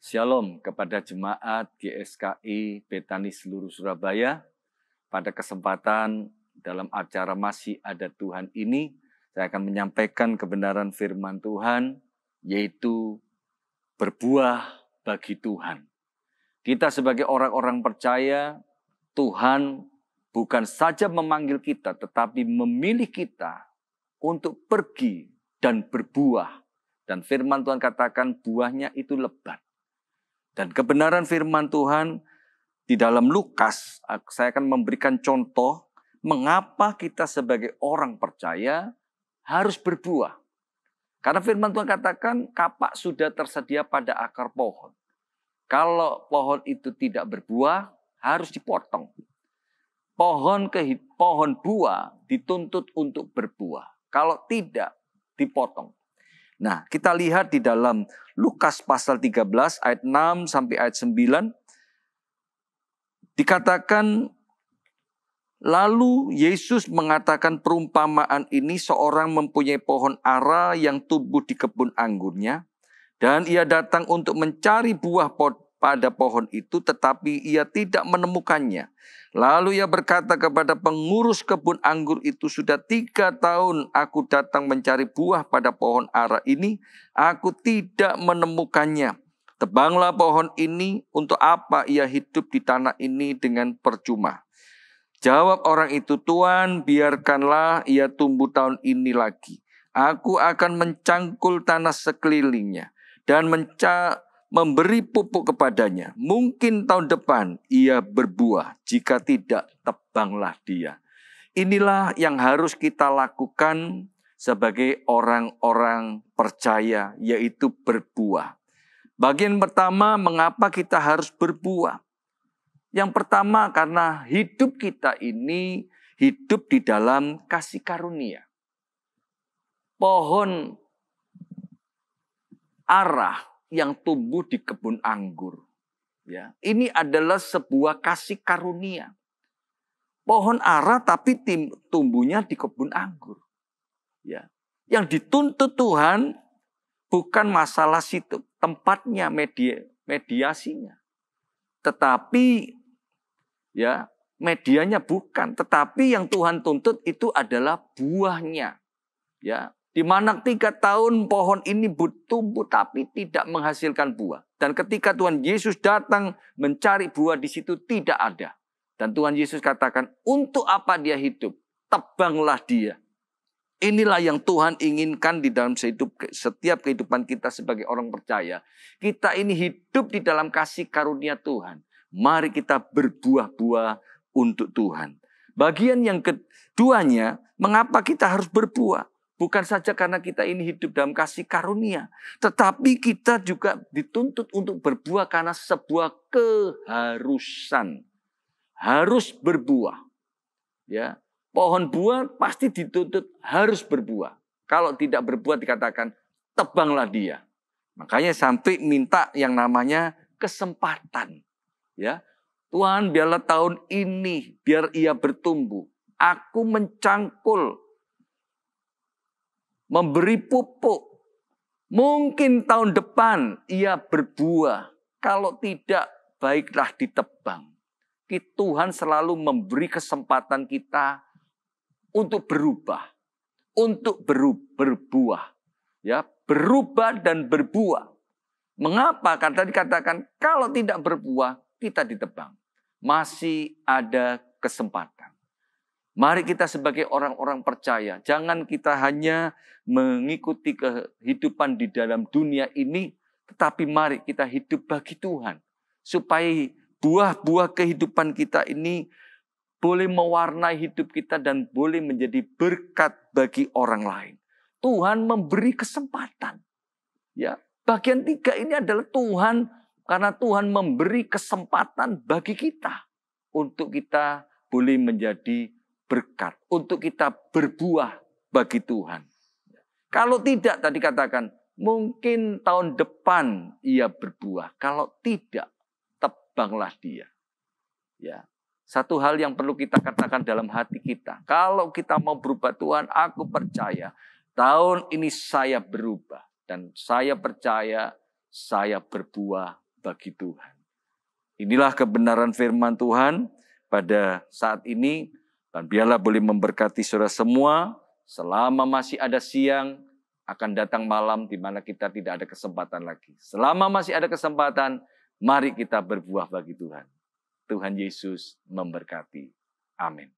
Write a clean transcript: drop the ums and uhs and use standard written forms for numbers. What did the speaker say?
Shalom kepada jemaat GSKI Betani seluruh Surabaya. Pada kesempatan dalam acara Masih Ada Tuhan ini, saya akan menyampaikan kebenaran firman Tuhan, yaitu berbuah bagi Tuhan. Kita sebagai orang-orang percaya, Tuhan bukan saja memanggil kita, tetapi memilih kita untuk pergi dan berbuah. Dan firman Tuhan katakan buahnya itu lebat. Dan kebenaran firman Tuhan di dalam Lukas, saya akan memberikan contoh mengapa kita sebagai orang percaya harus berbuah. Karena firman Tuhan katakan kapak sudah tersedia pada akar pohon. Kalau pohon itu tidak berbuah, harus dipotong. Pohon buah dituntut untuk berbuah. Kalau tidak, dipotong. Nah, kita lihat di dalam Lukas pasal 13 ayat 6 sampai ayat 9. Dikatakan, lalu Yesus mengatakan perumpamaan ini, seorang mempunyai pohon ara yang tumbuh di kebun anggurnya. Dan ia datang untuk mencari buah pada pohon itu, tetapi ia tidak menemukannya. Lalu ia berkata kepada pengurus kebun anggur itu, sudah 3 tahun aku datang mencari buah pada pohon ara ini, aku tidak menemukannya. Tebanglah pohon ini, untuk apa ia hidup di tanah ini dengan percuma? Jawab orang itu, Tuan, biarkanlah ia tumbuh tahun ini lagi. Aku akan mencangkul tanah sekelilingnya dan memberi pupuk kepadanya. Mungkin tahun depan ia berbuah, jika tidak, tebanglah dia. Inilah yang harus kita lakukan sebagai orang-orang percaya, yaitu berbuah. Bagian pertama, mengapa kita harus berbuah? Yang pertama, karena hidup kita ini hidup di dalam kasih karunia. Pohon ara yang tumbuh di kebun anggur. Ya, ini adalah sebuah kasih karunia. Pohon ara tapi tumbuhnya di kebun anggur. Ya, yang dituntut Tuhan bukan masalah situ, tempatnya, mediasinya. Tetapi ya, medianya bukan, tetapi yang Tuhan tuntut itu adalah buahnya. Ya, di mana 3 tahun pohon ini tumbuh tapi tidak menghasilkan buah. Dan ketika Tuhan Yesus datang mencari buah di situ tidak ada. Dan Tuhan Yesus katakan, untuk apa dia hidup? Tebanglah dia. Inilah yang Tuhan inginkan di dalam setiap kehidupan kita sebagai orang percaya. Kita ini hidup di dalam kasih karunia Tuhan. Mari kita berbuah-buah untuk Tuhan. Bagian yang keduanya, mengapa kita harus berbuah? Bukan saja karena kita ini hidup dalam kasih karunia, tetapi kita juga dituntut untuk berbuah karena sebuah keharusan. Harus berbuah. Ya, pohon buah pasti dituntut harus berbuah. Kalau tidak berbuah dikatakan tebanglah dia. Makanya sampai minta yang namanya kesempatan. Ya, Tuhan, biarlah tahun ini biar ia bertumbuh. Aku mencangkul, memberi pupuk. Mungkin tahun depan ia berbuah. Kalau tidak, baiklah ditebang. Tuhan selalu memberi kesempatan kita untuk berubah. Untuk berbuah. Ya, berubah dan berbuah. Mengapa? Karena tadi dikatakan kalau tidak berbuah, kita ditebang. Masih ada kesempatan. Mari kita sebagai orang-orang percaya, jangan kita hanya mengikuti kehidupan di dalam dunia ini, tetapi mari kita hidup bagi Tuhan. Supaya buah-buah kehidupan kita ini boleh mewarnai hidup kita dan boleh menjadi berkat bagi orang lain. Tuhan memberi kesempatan. Ya, bagian 3 ini adalah Tuhan, karena Tuhan memberi kesempatan bagi kita untuk kita boleh menjadi berkat, untuk kita berbuah bagi Tuhan. Kalau tidak, tadi katakan, mungkin tahun depan ia berbuah. Kalau tidak, tebanglah dia. Ya, satu hal yang perlu kita katakan dalam hati kita. Kalau kita mau berubah, Tuhan, aku percaya tahun ini saya berubah. Dan saya percaya saya berbuah bagi Tuhan. Inilah kebenaran firman Tuhan pada saat ini. Dan biarlah boleh memberkati saudara semua. Selama masih ada siang, akan datang malam di mana kita tidak ada kesempatan lagi. Selama masih ada kesempatan, mari kita berbuah bagi Tuhan. Tuhan Yesus memberkati. Amin.